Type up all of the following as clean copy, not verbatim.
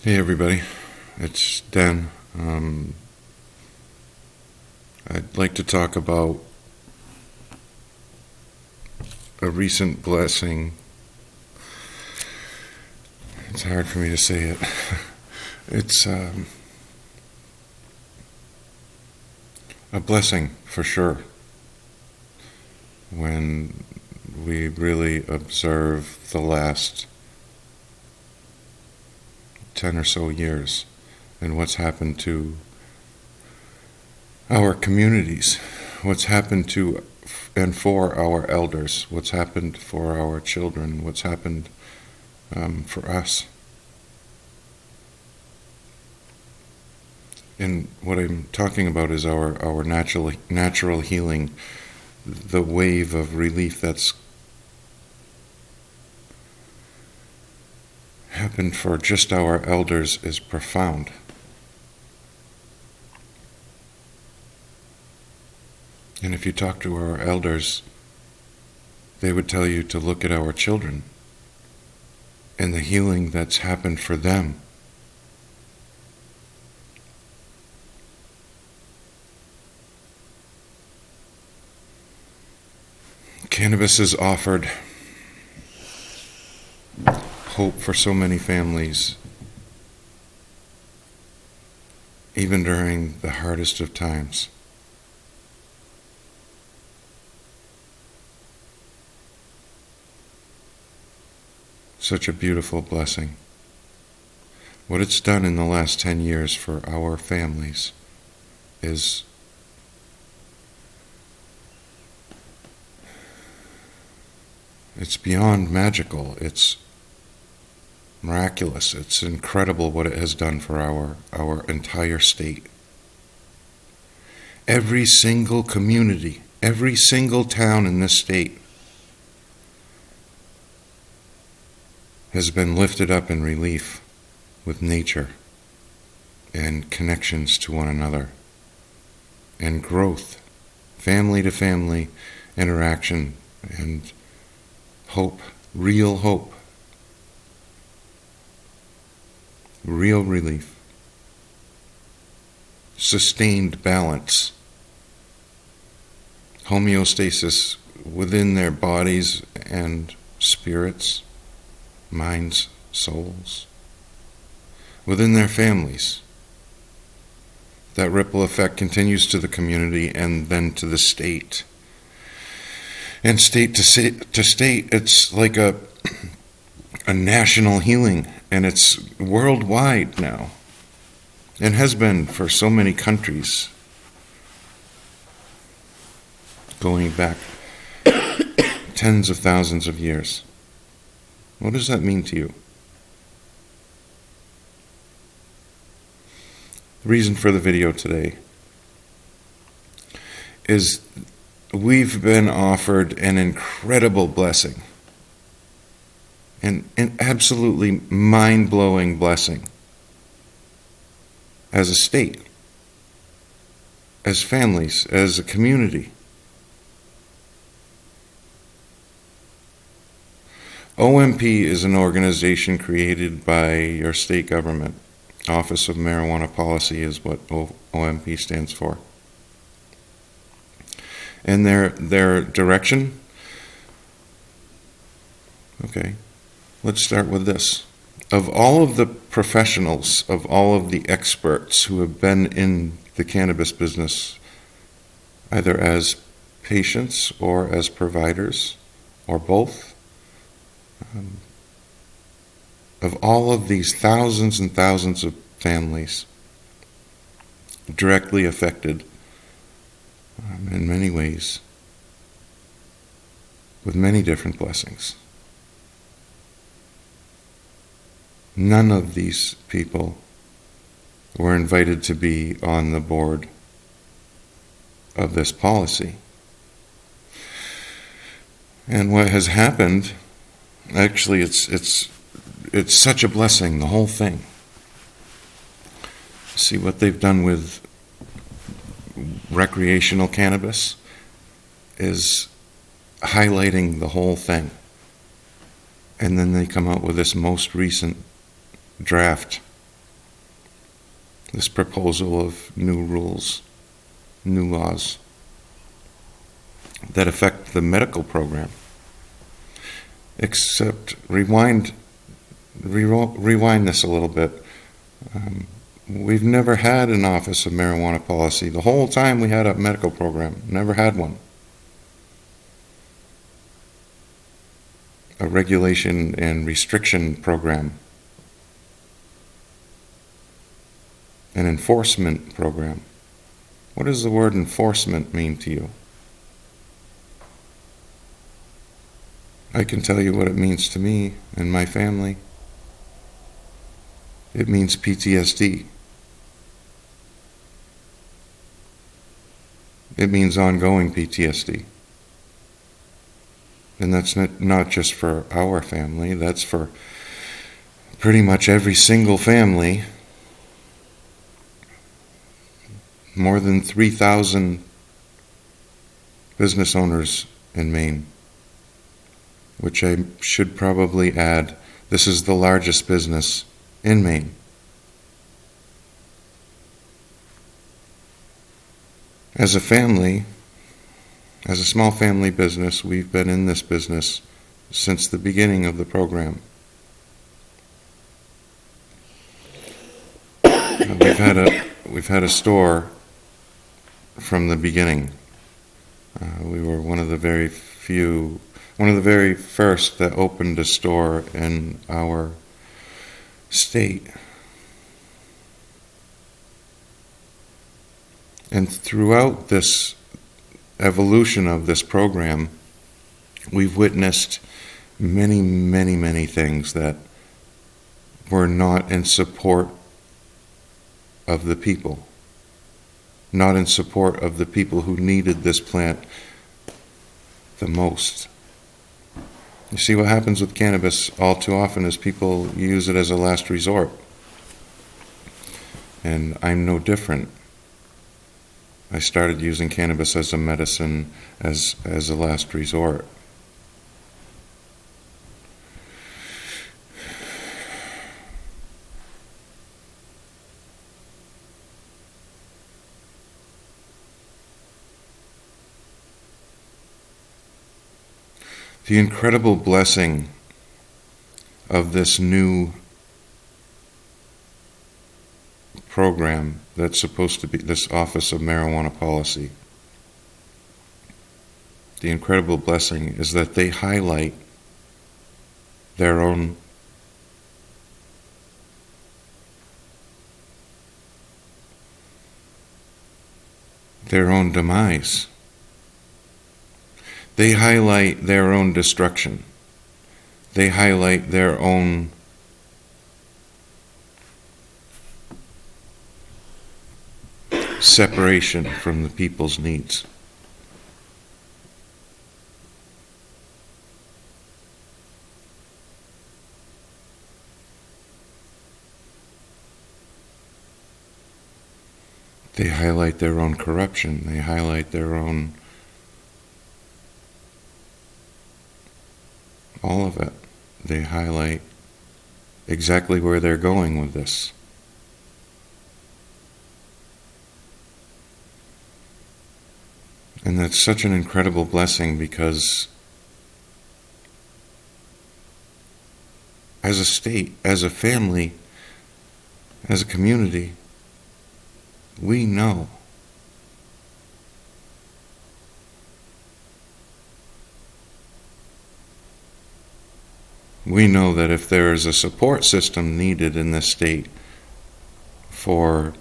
Hey everybody, it's Dan. I'd like to talk about a recent blessing. It's hard for me to say it. It's a blessing for sure when we really observe the last 10 or so years and what's happened to our communities, what's happened to and for our elders, what's happened for our children, what's happened for us. And what I'm talking about is our natural healing, the wave of relief that's happened for just our elders is profound. And if you talk to our elders, they would tell you to look at our children and the healing that's happened for them. Cannabis has offered hope for so many families, even during the hardest of times. Such a beautiful blessing. What it's done in the last 10 years for our families is it's beyond magical. It's miraculous. It's incredible what it has done for our entire state. Every single community, every single town in this state has been lifted up in relief with nature and connections to one another and growth, family to family interaction and hope, real hope. Real relief, sustained balance, homeostasis within their bodies and spirits, minds, souls, within their families. That ripple effect continues to the community and then to the state. And state to state, it's like a national healing. And it's worldwide now, and has been for so many countries, going back tens of thousands of years. What does that mean to you? The reason for the video today is we've been offered an incredible blessing. An absolutely mind-blowing blessing as a state, as families, as a community. OMP is an organization created by your state government. Office of Marijuana Policy is what OMP stands for. And their direction? Okay. Let's start with this. Of all of the professionals, of all of the experts who have been in the cannabis business, either as patients or as providers, or both, of all of these thousands and thousands of families directly affected in many ways, with many different blessings, none of these people were invited to be on the board of this policy. And what has happened, actually it's such a blessing, the whole thing. See what they've done with recreational cannabis is highlighting the whole thing. And then they come out with this most recent draft this proposal of new rules, new laws that affect the medical program. Except rewind this a little bit. We've never had an Office of Marijuana Policy. The whole time we had a medical program, never had one. A regulation and restriction program. An enforcement program. What does the word enforcement mean to you? I can tell you what it means to me and my family. It means PTSD. It means ongoing PTSD. And that's not just for our family, that's for pretty much every single family. More than 3,000 business owners in Maine, which I should probably add, this is the largest business in Maine. As a family, as a small family business, we've been in this business since the beginning of the program. We've had a store from the beginning. We were one of the very first that opened a store in our state. And throughout this evolution of this program, we've witnessed many, many, many things that were not in support of the people, not in support of the people who needed this plant the most. You see, what happens with cannabis all too often is people use it as a last resort. And I'm no different. I started using cannabis as a medicine, as a last resort. The incredible blessing of this new program that's supposed to be this Office of Marijuana Policy. The incredible blessing is that they highlight their own demise. They highlight their own destruction. They highlight their own separation from the people's needs. They highlight their own corruption. They highlight their own, all of it. They highlight exactly where they're going with this. And that's such an incredible blessing because as a state, as a family, as a community, we know that if there is a support system needed in this state for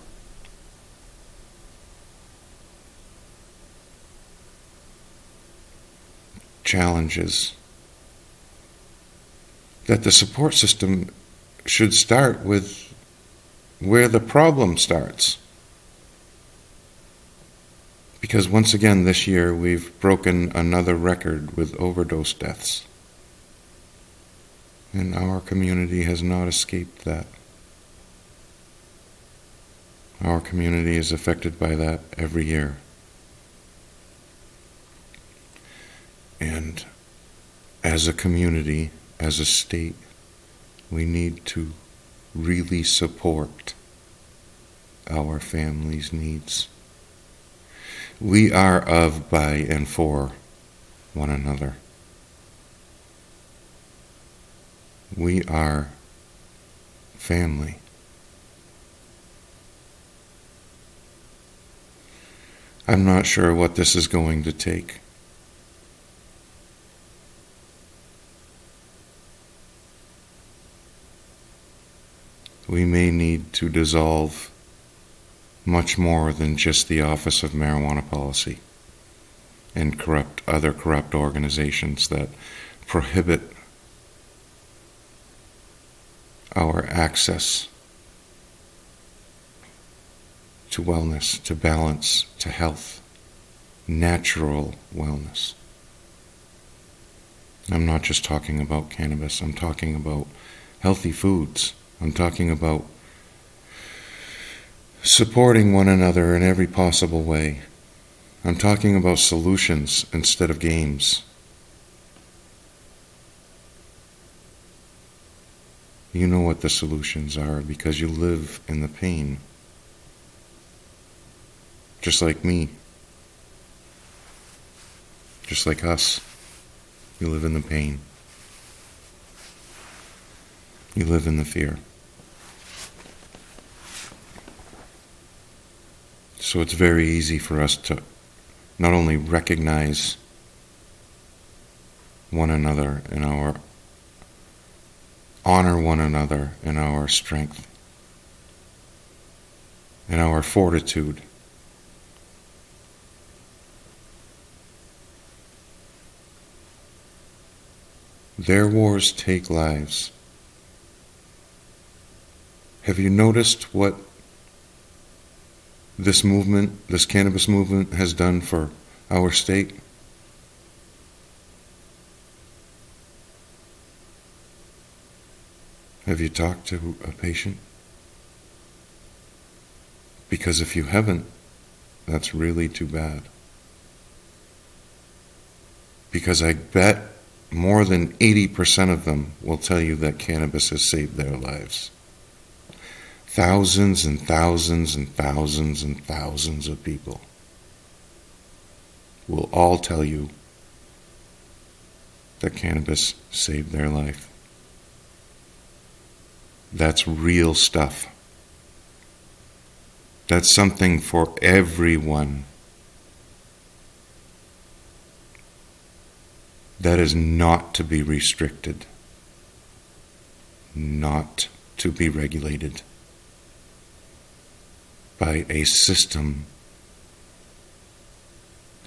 challenges, that the support system should start with where the problem starts. Because once again this year we've broken another record with overdose deaths. And our community has not escaped that. Our community is affected by that every year. And as a community, as a state, we need to really support our families' needs. We are of, by, and for one another. We are family. I'm not sure what this is going to take. We may need to dissolve much more than just the Office of Marijuana Policy and other corrupt organizations that prohibit our access to wellness, to balance, to health, natural wellness. I'm not just talking about cannabis, I'm talking about healthy foods. I'm talking about supporting one another in every possible way. I'm talking about solutions instead of games. You know what the solutions are because you live in the pain. Just like me. Just like us. You live in the pain. You live in the fear. So it's very easy for us to not only recognize one another in honor one another in our strength, in our fortitude. Their wars take lives. Have you noticed what this movement, this cannabis movement, has done for our state? Have you talked to a patient? Because if you haven't, that's really too bad. Because I bet more than 80% of them will tell you that cannabis has saved their lives. Thousands and thousands and thousands and thousands of people will all tell you that cannabis saved their life. That's real stuff. That's something for everyone. That is not to be restricted, not to be regulated by a system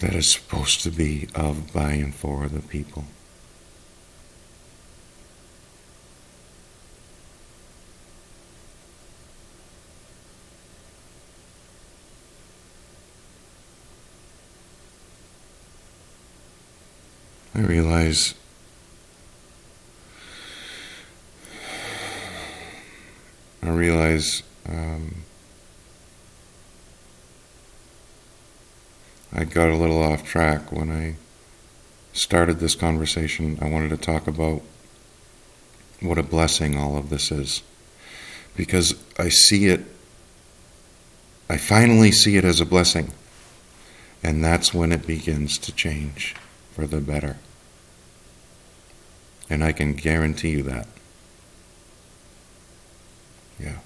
that is supposed to be of, by, and for the people. I realize I got a little off track when I started this conversation. I wanted to talk about what a blessing all of this is, because I finally see it as a blessing, and that's when it begins to change for the better. And I can guarantee you that. Yeah.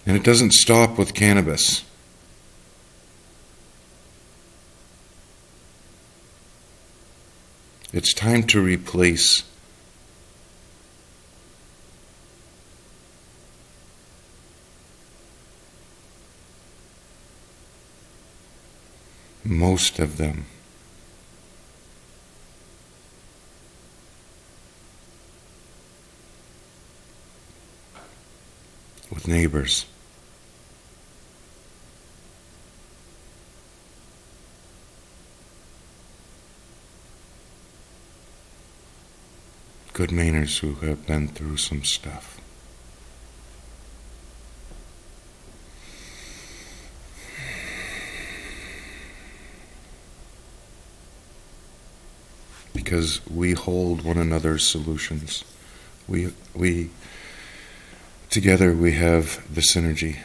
And it doesn't stop with cannabis. It's time to replace most of them with neighbors. Good Mainers who have been through some stuff. Because we hold one another's solutions. We Together we have the synergy.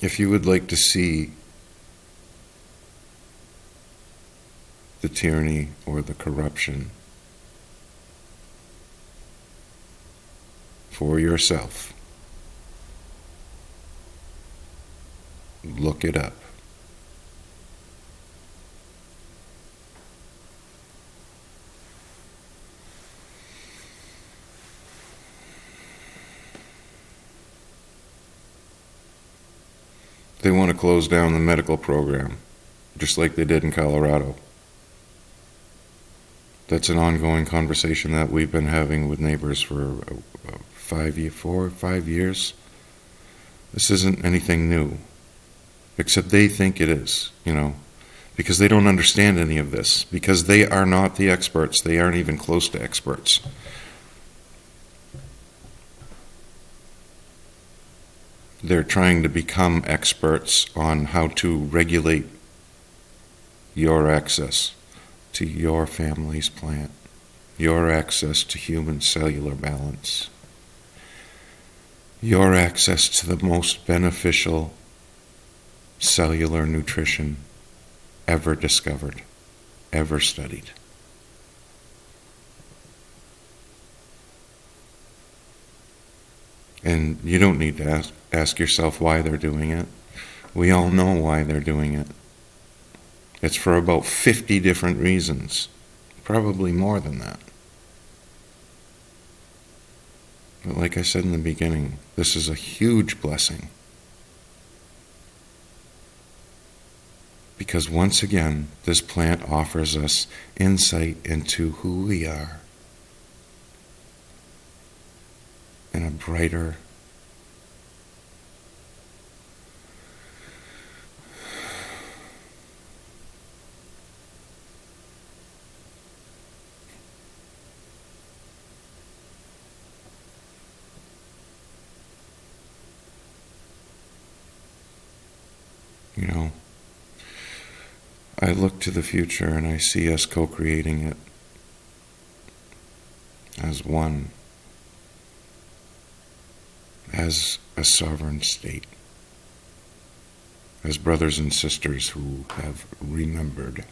If you would like to see the tyranny or the corruption for yourself, look it up. They want to close down the medical program, just like they did in Colorado. That's an ongoing conversation that we've been having with neighbors for 4 or 5 years. This isn't anything new, except they think it is, because they don't understand any of this, because they are not the experts. They aren't even close to experts. They're trying to become experts on how to regulate your access to your family's plant, your access to human cellular balance, your access to the most beneficial cellular nutrition ever discovered, ever studied. And you don't need to ask yourself why they're doing it. We all know why they're doing it. It's for about 50 different reasons, probably more than that. But like I said in the beginning, this is a huge blessing. Because once again, this plant offers us insight into who we are in a brighter, I look to the future and I see us co-creating it as one, as a sovereign state, as brothers and sisters who have remembered.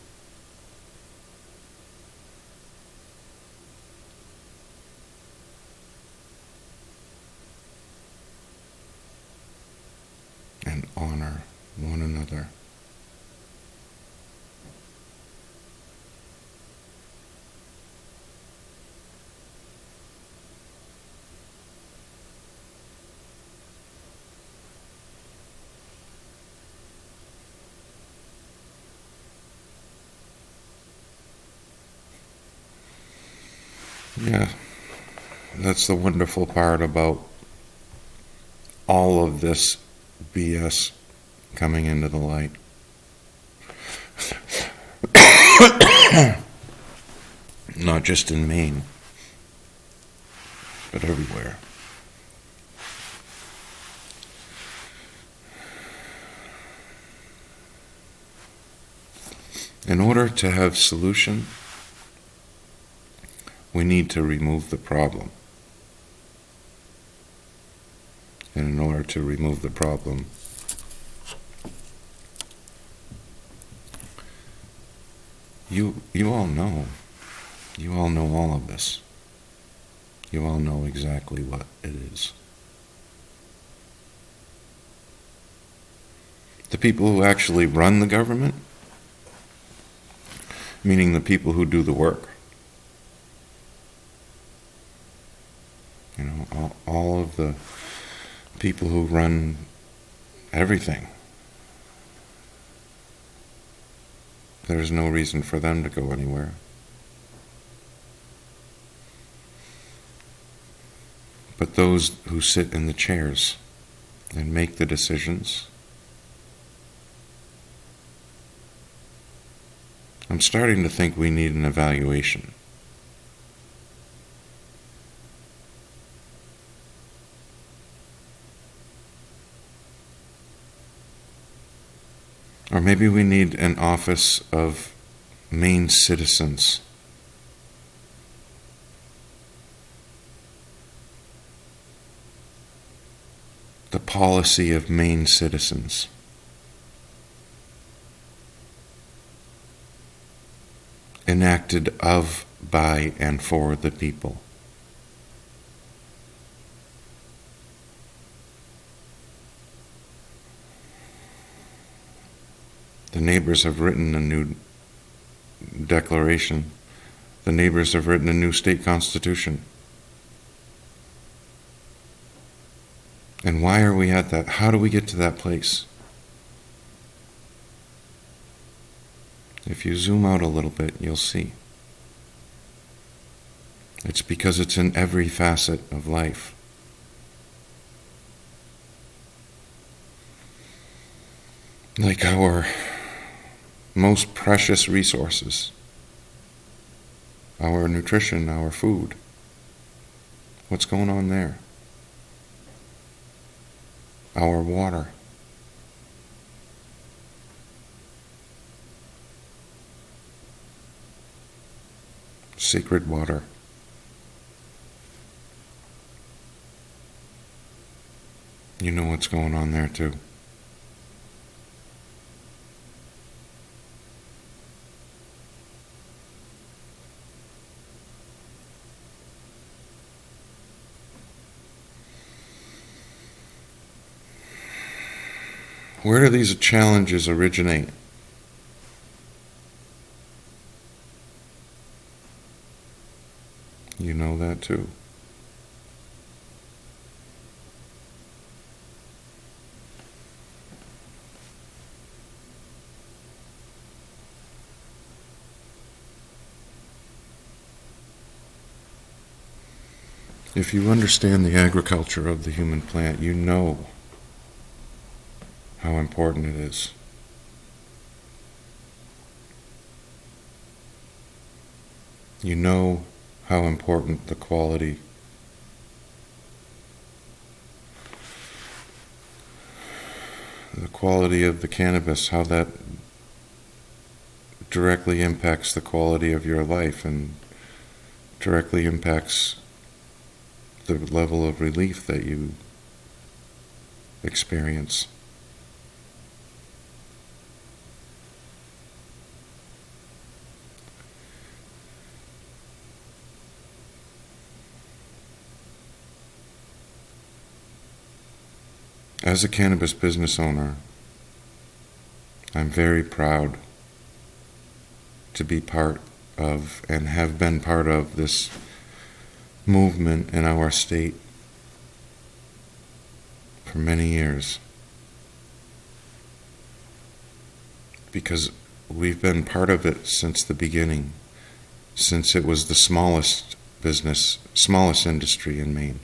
And honor one another. Yeah, that's the wonderful part about all of this BS coming into the light. Not just in Maine, but everywhere. In order to have solution, we need to remove the problem. And in order to remove the problem, you all know. You all know all of this. You all know exactly what it is. The people who actually run the government, meaning the people who do the work, all of the people who run everything, there's no reason for them to go anywhere. But those who sit in the chairs and make the decisions, I'm starting to think we need an evaluation. Or maybe we need an office of Maine citizens. The policy of Maine citizens. Enacted of, by, and for the people. The neighbors have written a new declaration. The neighbors have written a new state constitution. And why are we at that? How do we get to that place? If you zoom out a little bit, you'll see. It's because it's in every facet of life. Like our most precious resources, our nutrition, our food. What's going on there? Our water. Sacred water. You know what's going on there too. Where do these challenges originate? You know that too. If you understand the agriculture of the human plant, you know how important it is. You know how important the quality of the cannabis, how that directly impacts the quality of your life and directly impacts the level of relief that you experience. As a cannabis business owner, I'm very proud to be part of and have been part of this movement in our state for many years. Because we've been part of it since the beginning, since it was the smallest industry in Maine.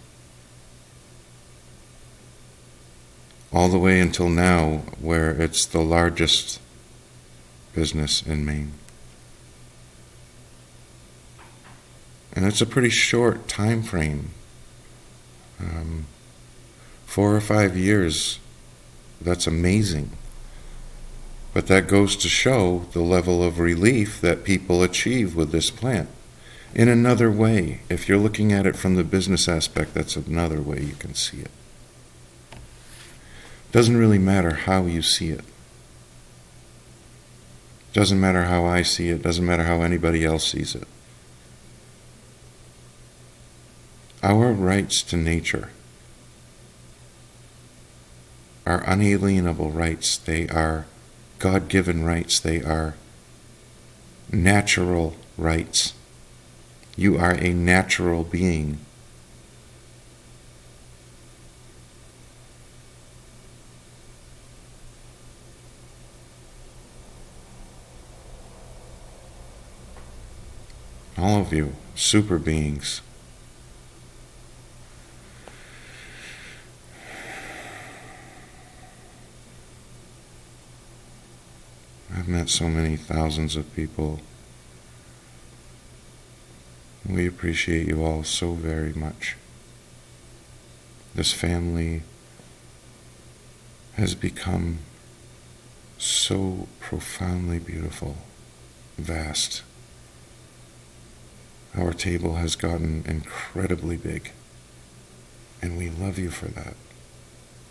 All the way until now, where it's the largest business in Maine. And it's a pretty short time frame. 4 or 5 years, that's amazing. But that goes to show the level of relief that people achieve with this plant. In another way, if you're looking at it from the business aspect, that's another way you can see it. Doesn't really matter how you see it. Doesn't matter how I see it. Doesn't matter how anybody else sees it. Our rights to nature are unalienable rights. They are God-given rights. They are natural rights. You are a natural being. All of you, super beings. I've met so many thousands of people. We appreciate you all so very much. This family has become so profoundly beautiful. vast. Our table has gotten incredibly big, and we love you for that.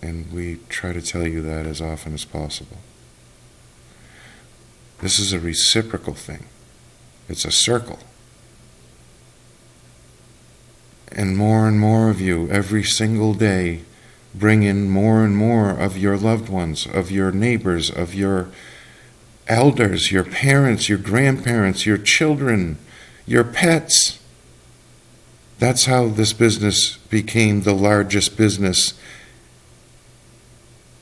And we try to tell you that as often as possible. This is a reciprocal thing. It's a circle. And more of you every single day bring in more and more of your loved ones, of your neighbors, of your elders, your parents, your grandparents, your children, your pets. That's how this business became the largest business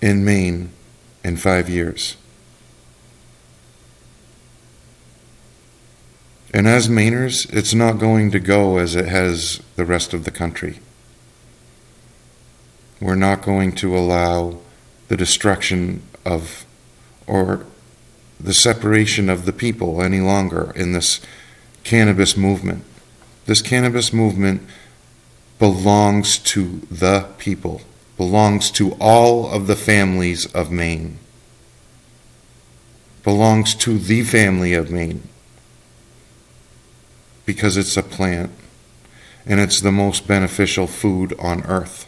in Maine in 5 years. And as Mainers, it's not going to go as it has the rest of the country. We're not going to allow the destruction of, or the separation of the people any longer in this cannabis movement. This cannabis movement belongs to the people, belongs to all of the families of Maine, belongs to the family of Maine, because it's a plant and it's the most beneficial food on earth.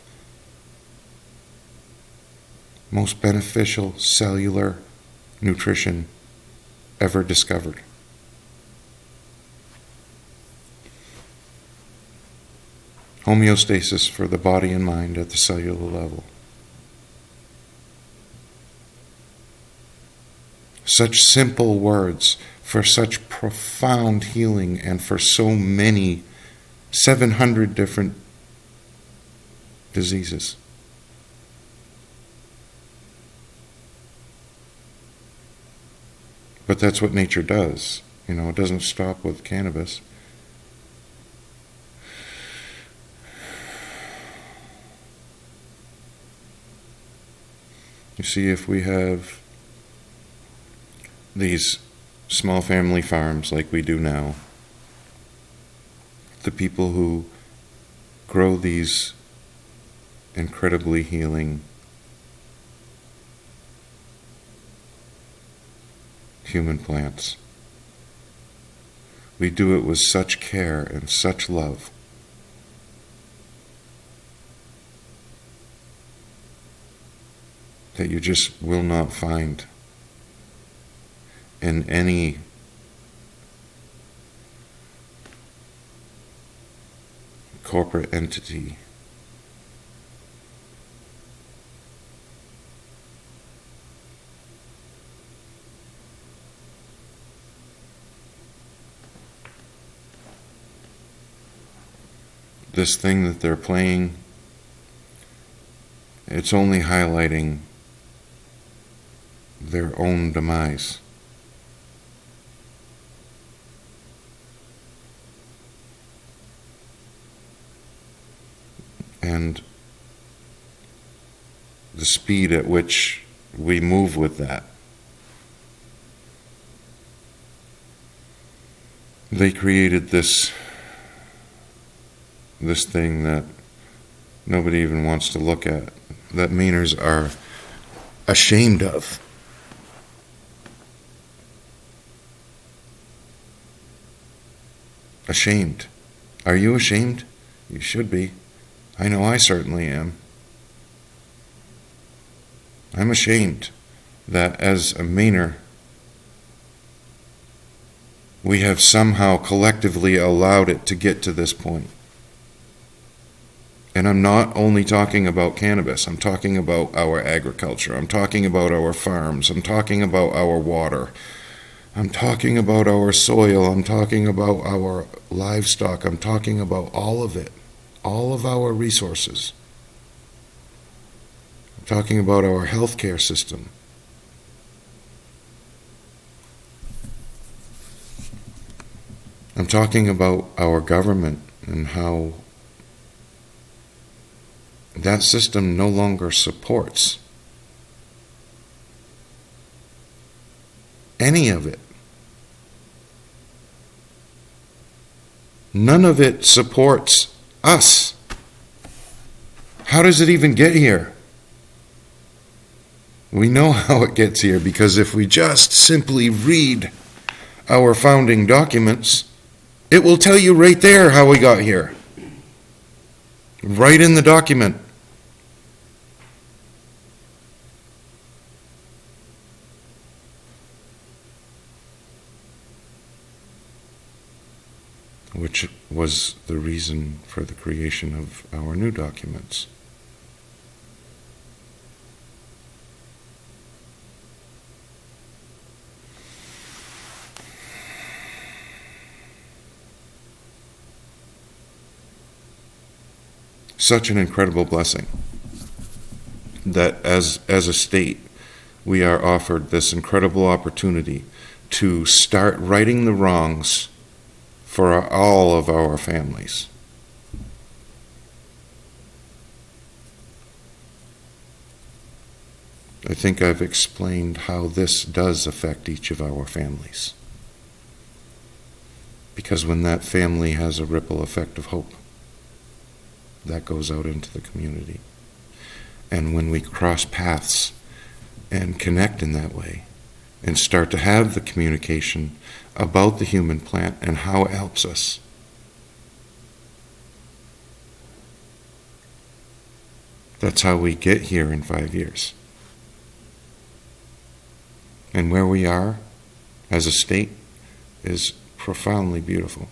Most beneficial cellular nutrition ever discovered. Homeostasis for the body and mind at the cellular level. Such simple words for such profound healing and for so many 700 different diseases. But that's what nature does. It doesn't stop with cannabis. You see, if we have these small family farms like we do now, the people who grow these incredibly healing human plants, we do it with such care and such love. That you just will not find in any corporate entity. This thing that they're playing, it's only highlighting their own demise. And the speed at which we move with that. They created this thing that nobody even wants to look at, that Mainers are ashamed of. Ashamed. Are you ashamed? You should be. I know I certainly am. I'm ashamed that as a Mainer, we have somehow collectively allowed it to get to this point. And I'm not only talking about cannabis, I'm talking about our agriculture, I'm talking about our farms, I'm talking about our water, I'm talking about our soil, I'm talking about our livestock, I'm talking about all of it, all of our resources. I'm talking about our healthcare system. I'm talking about our government and how that system no longer supports any of it. None of it supports us. How does it even get here? We know how it gets here because if we just simply read our founding documents, it will tell you right there how we got here. Right in the document. Which was the reason for the creation of our new documents. Such an incredible blessing that as a state we are offered this incredible opportunity to start righting the wrongs for all of our families. I think I've explained how this does affect each of our families. Because when that family has a ripple effect of hope, that goes out into the community. And when we cross paths and connect in that way, and start to have the communication about the human plant and how it helps us, that's how we get here in 5 years. And where we are as a state is profoundly beautiful.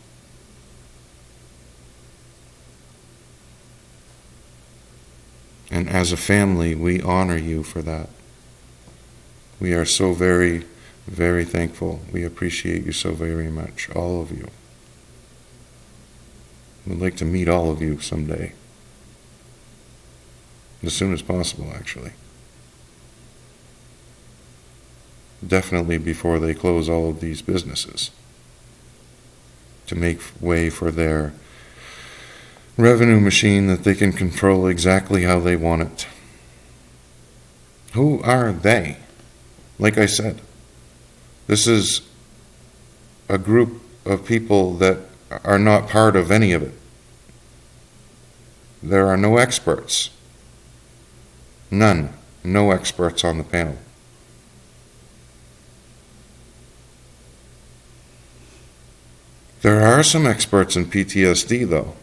And as a family, we honor you for that. We are so very, very thankful. We appreciate you so very much, all of you. We'd like to meet all of you someday. As soon as possible, actually. Definitely before they close all of these businesses, to make way for their revenue machine that they can control exactly how they want it. Who are they? Like I said, this is a group of people that are not part of any of it. There are no experts. None. No experts on the panel. There are some experts in PTSD, though,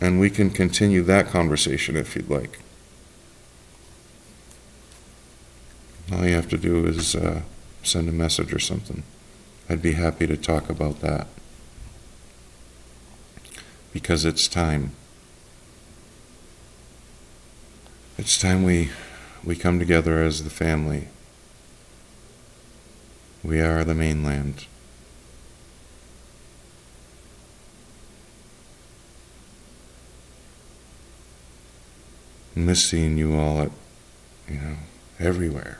and we can continue that conversation if you'd like. All you have to do is send a message or something. I'd be happy to talk about that. Because it's time. It's time we come together as the family. We are the mainland. Miss seeing you all at, everywhere.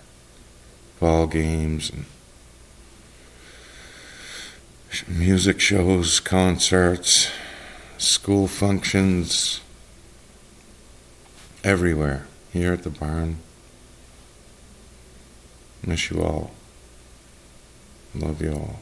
Ball games and music shows, concerts, school functions, everywhere. Here at the barn. Miss you all. Love you all.